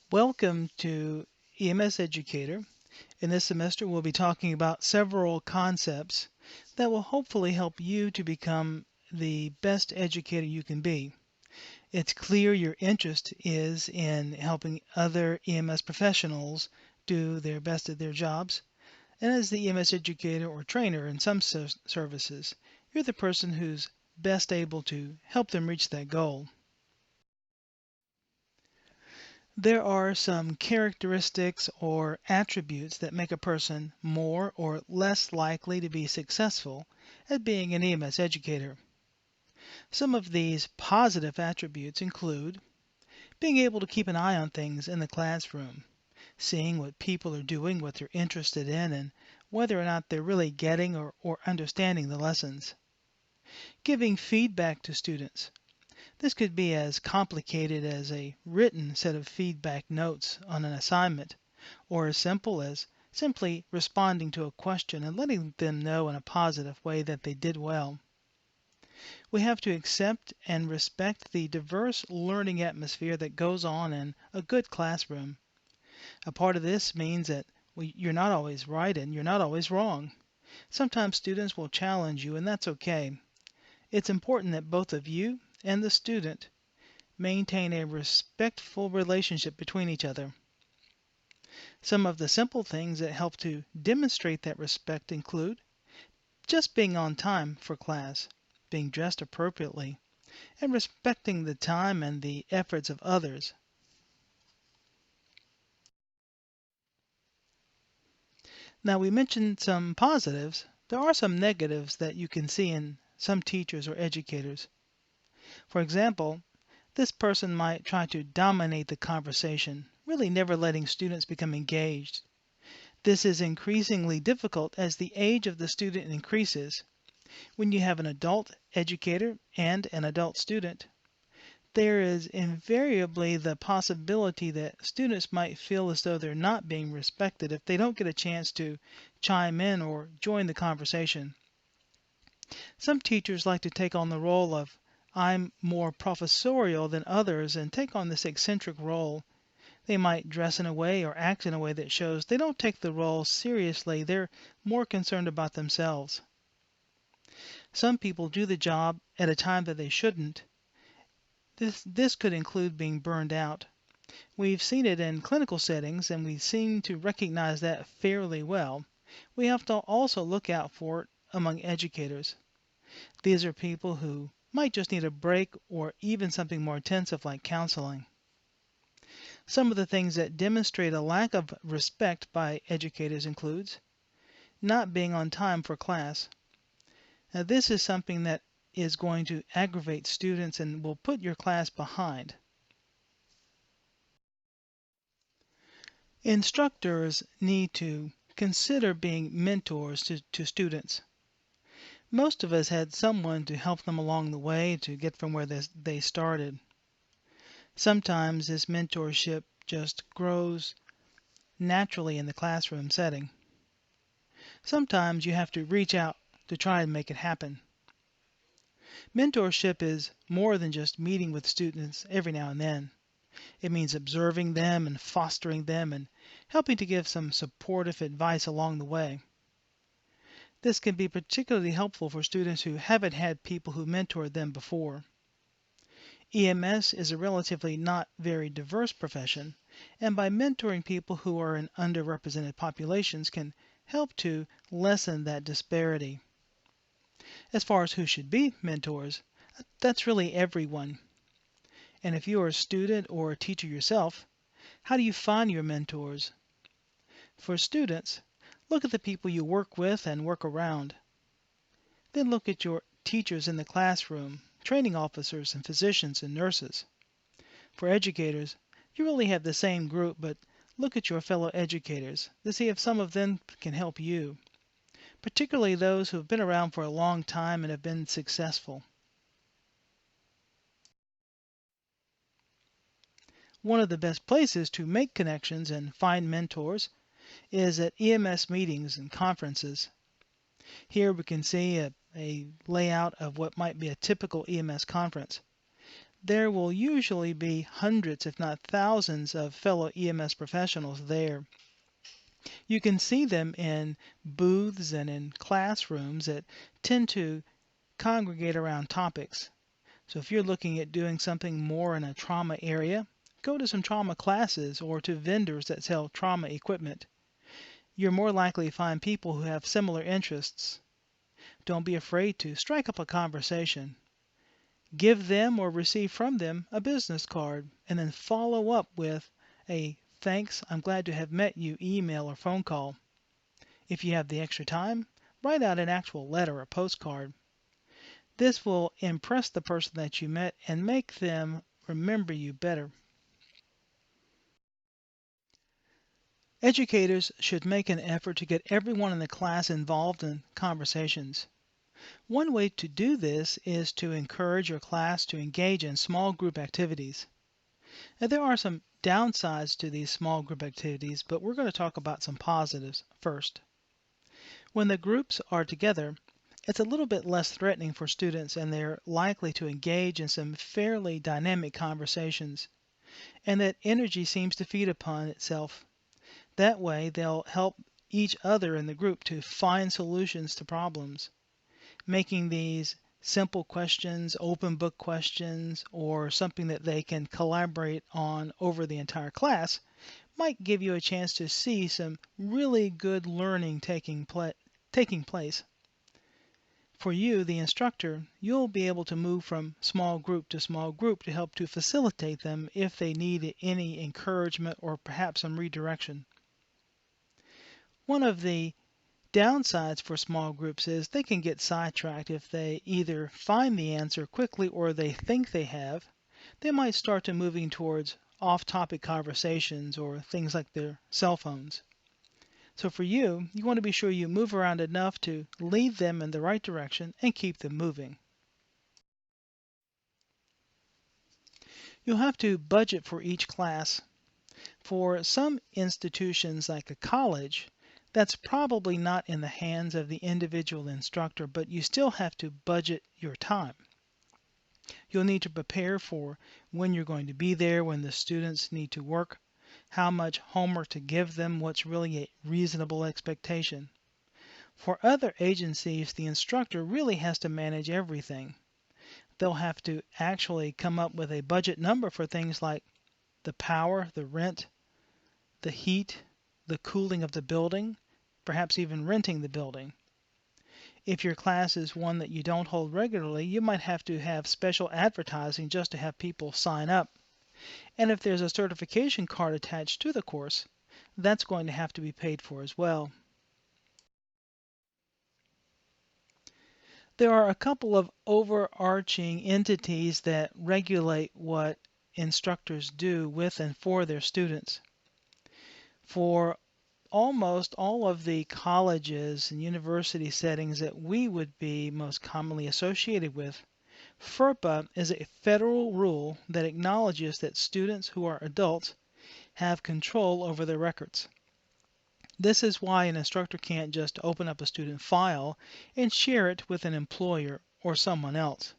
Welcome to EMS Educator. In this semester, we'll be talking about several concepts that will hopefully help you to become the best educator you can be. It's clear your interest is in helping other EMS professionals do their best at their jobs. And as the EMS educator or trainer in some services, you're the person who's best able to help them reach that goal. There are some characteristics or attributes that make a person more or less likely to be successful at being an EMS educator. Some of these positive attributes include being able to keep an eye on things in the classroom, seeing what people are doing, what they're interested in, and whether or not they're really getting or understanding the lessons. Giving feedback to students. This could be as complicated as a written set of feedback notes on an assignment, or as simple as simply responding to a question and letting them know in a positive way that they did well. We have to accept and respect the diverse learning atmosphere that goes on in a good classroom. A part of this means that you're not always right and you're not always wrong. Sometimes students will challenge you, and that's okay. It's important that both of you and the student maintain a respectful relationship between each other. Some of the simple things that help to demonstrate that respect include just being on time for class, being dressed appropriately, and respecting the time and the efforts of others. Now, we mentioned some positives. There are some negatives that you can see in some teachers or educators. For example, this person might try to dominate the conversation, really never letting students become engaged. This is increasingly difficult as the age of the student increases. When you have an adult educator and an adult student, there is invariably the possibility that students might feel as though they're not being respected if they don't get a chance to chime in or join the conversation. Some teachers like to take on the role of I'm more professorial than others and take on this eccentric role. They might dress in a way or act in a way that shows they don't take the role seriously. They're more concerned about themselves. Some people do the job at a time that they shouldn't. This could include being burned out. We've seen it in clinical settings and we seem to recognize that fairly well. We have to also look out for it among educators. These are people who might just need a break or even something more intensive like counseling. Some of the things that demonstrate a lack of respect by educators includes not being on time for class. Now, this is something that is going to aggravate students and will put your class behind. Instructors need to consider being mentors to students. Most of us had someone to help them along the way to get from where they started. Sometimes this mentorship just grows naturally in the classroom setting. Sometimes you have to reach out to try and make it happen. Mentorship is more than just meeting with students every now and then. It means observing them and fostering them and helping to give some supportive advice along the way. This can be particularly helpful for students who haven't had people who mentored them before. EMS is a relatively not very diverse profession, and by mentoring people who are in underrepresented populations can help to lessen that disparity. As far as who should be mentors, that's really everyone. And if you are a student or a teacher yourself, how do you find your mentors? For students, look at the people you work with and work around. Then look at your teachers in the classroom, training officers and physicians and nurses. For educators, you really have the same group, but look at your fellow educators to see if some of them can help you, particularly those who have been around for a long time and have been successful. One of the best places to make connections and find mentors is at EMS meetings and conferences. Here we can see a layout of what might be a typical EMS conference. there will usually be hundreds, if not thousands, of fellow EMS professionals there. You can see them in booths and in classrooms that tend to congregate around topics. So if you're looking at doing something more in a trauma area, go to some trauma classes or to vendors that sell trauma equipment. You're more likely to find people who have similar interests. Don't be afraid to strike up a conversation. Give them or receive from them a business card and then follow up with a "Thanks, I'm glad to have met you" email or phone call. If you have the extra time, write out an actual letter or postcard. This will impress the person that you met and make them remember you better. Educators should make an effort to get everyone in the class involved in conversations. One way to do this is to encourage your class to engage in small group activities. Now, there are some downsides to these small group activities, but we're going to talk about some positives first. When the groups are together, it's a little bit less threatening for students and they're likely to engage in some fairly dynamic conversations, and that energy seems to feed upon itself. That way, they'll help each other in the group to find solutions to problems. Making these simple questions, open book questions, or something that they can collaborate on over the entire class might give you a chance to see some really good learning taking place. For you, the instructor, you'll be able to move from small group to small group to help to facilitate them if they need any encouragement or perhaps some redirection. One of the downsides for small groups is they can get sidetracked if they either find the answer quickly or they think they have. They might start to moving towards off-topic conversations or things like their cell phones. So for you, you want to be sure you move around enough to lead them in the right direction and keep them moving. You'll have to budget for each class. For some institutions like a college, that's probably not in the hands of the individual instructor, but you still have to budget your time. You'll need to prepare for when you're going to be there, when the students need to work, how much homework to give them, what's really a reasonable expectation. For other agencies, the instructor really has to manage everything. They'll have to actually come up with a budget number for things like the power, the rent, the heat, the cooling of the building, perhaps even renting the building. If your class is one that you don't hold regularly, you might have to have special advertising just to have people sign up. And if there's a certification card attached to the course, that's going to have to be paid for as well. There are a couple of overarching entities that regulate what instructors do with and for their students. For almost all of the colleges and university settings that we would be most commonly associated with, FERPA is a federal rule that acknowledges that students who are adults have control over their records. This is why an instructor can't just open up a student file and share it with an employer or someone else.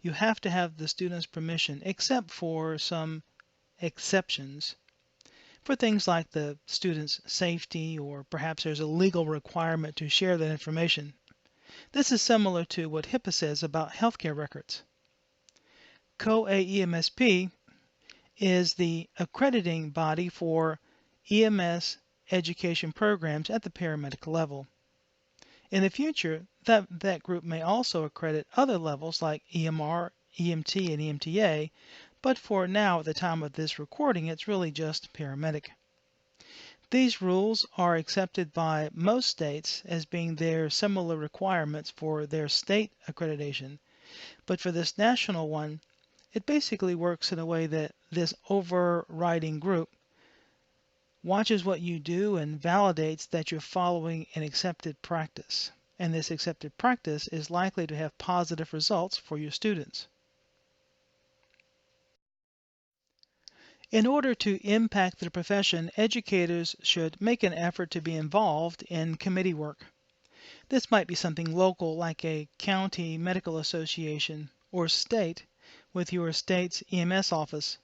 You have to have the student's permission, except for some exceptions. For things like the student's safety, or perhaps there's a legal requirement to share that information. This is similar to what HIPAA says about healthcare records. COAEMSP is the accrediting body for EMS education programs at the paramedic level. In the future, that group may also accredit other levels like EMR, EMT, and EMTA, but for now, at the time of this recording, it's really just paramedic. These rules are accepted by most states as being their similar requirements for their state accreditation, but for this national one, it basically works in a way that this overriding group watches what you do and validates that you're following an accepted practice, and this accepted practice is likely to have positive results for your students. In order to impact the profession, educators should make an effort to be involved in committee work. This might be something local like a county medical association or state with your state's EMS office.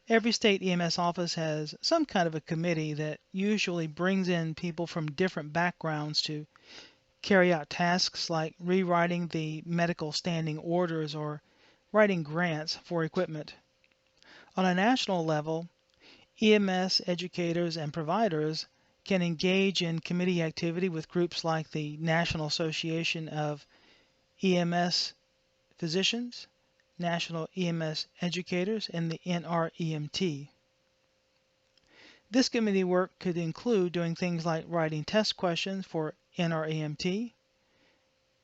Every state EMS office has some kind of a committee that usually brings in people from different backgrounds to carry out tasks like rewriting the medical standing orders or writing grants for equipment. On a national level, EMS educators and providers can engage in committee activity with groups like the National Association of EMS Physicians, National EMS Educators, and the NREMT. This committee work could include doing things like writing test questions for NREMT,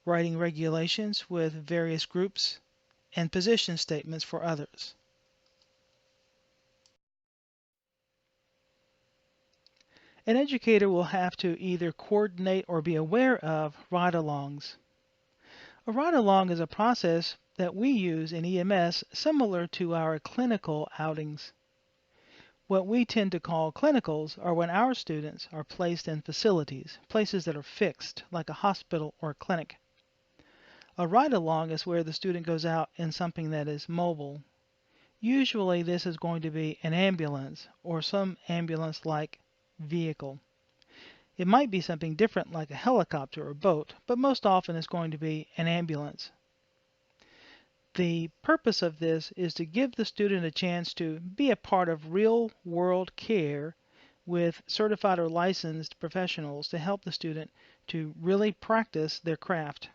writing regulations with various groups, and position statements for others. An educator will have to either coordinate or be aware of ride-alongs. A ride-along is a process that we use in EMS similar to our clinical outings. What we tend to call clinicals are when our students are placed in facilities, places that are fixed, like a hospital or a clinic. A ride-along is where the student goes out in something that is mobile. Usually this is going to be an ambulance or some ambulance-like vehicle. It might be something different like a helicopter or boat, but most often it's going to be an ambulance. The purpose of this is to give the student a chance to be a part of real-world care with certified or licensed professionals to help the student to really practice their craft.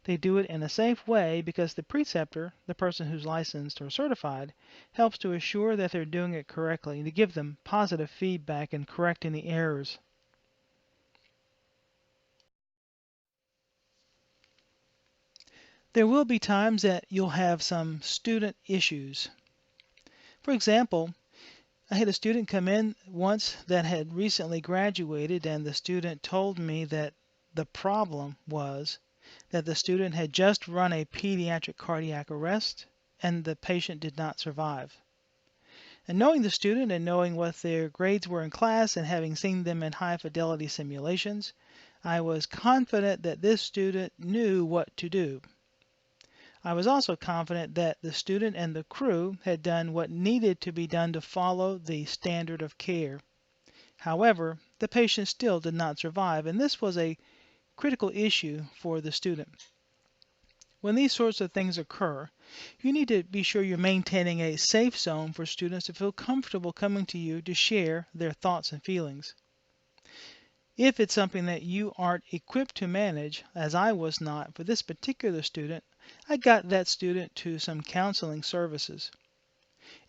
They do it in a safe way because the preceptor, the person who's licensed or certified, helps to assure that they're doing it correctly and to give them positive feedback and correct any errors. There will be times that you'll have some student issues. For example, I had a student come in once that had recently graduated, and the student told me that the problem was that the student had just run a pediatric cardiac arrest and the patient did not survive. And knowing the student and knowing what their grades were in class and having seen them in high fidelity simulations, I was confident that this student knew what to do. I was also confident that the student and the crew had done what needed to be done to follow the standard of care. However, the patient still did not survive, and this was a critical issue for the student. When these sorts of things occur, you need to be sure you're maintaining a safe zone for students to feel comfortable coming to you to share their thoughts and feelings. If it's something that you aren't equipped to manage, as I was not for this particular student, I got that student to some counseling services.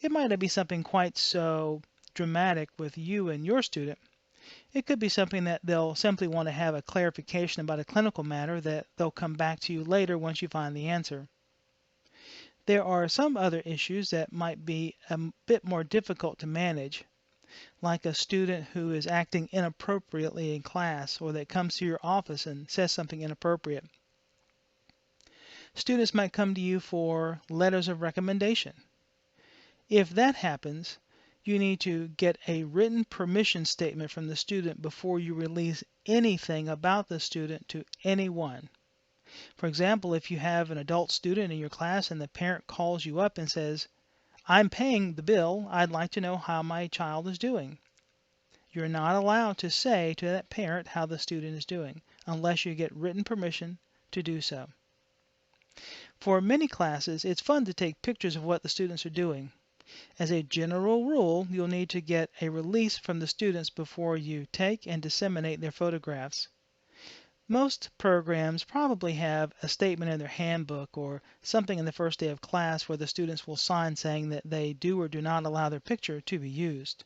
It might not be something quite so dramatic with you and your student. It could be something that they'll simply want to have a clarification about a clinical matter that they'll come back to you later once you find the answer. There are some other issues that might be a bit more difficult to manage, like a student who is acting inappropriately in class or that comes to your office and says something inappropriate. Students might come to you for letters of recommendation. If that happens, you need to get a written permission statement from the student before you release anything about the student to anyone. For example, if you have an adult student in your class and the parent calls you up and says, "I'm paying the bill, I'd like to know how my child is doing." You're not allowed to say to that parent how the student is doing unless you get written permission to do so. For many classes, it's fun to take pictures of what the students are doing. As a general rule, you'll need to get a release from the students before you take and disseminate their photographs. Most programs probably have a statement in their handbook or something in the first day of class where the students will sign saying that they do or do not allow their picture to be used.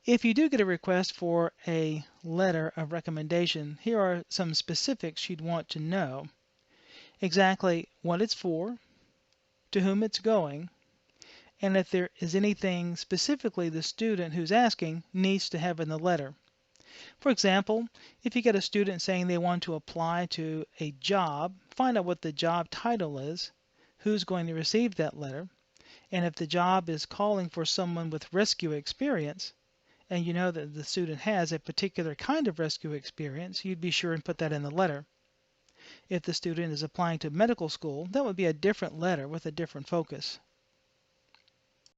If you do get a request for a letter of recommendation, here are some specifics you'd want to know. Exactly what it's for, to whom it's going, and if there is anything specifically the student who's asking needs to have in the letter. For example, if you get a student saying they want to apply to a job, find out what the job title is, who's going to receive that letter, and if the job is calling for someone with rescue experience, and you know that the student has a particular kind of rescue experience, you'd be sure and put that in the letter. If the student is applying to medical school, that would be a different letter with a different focus.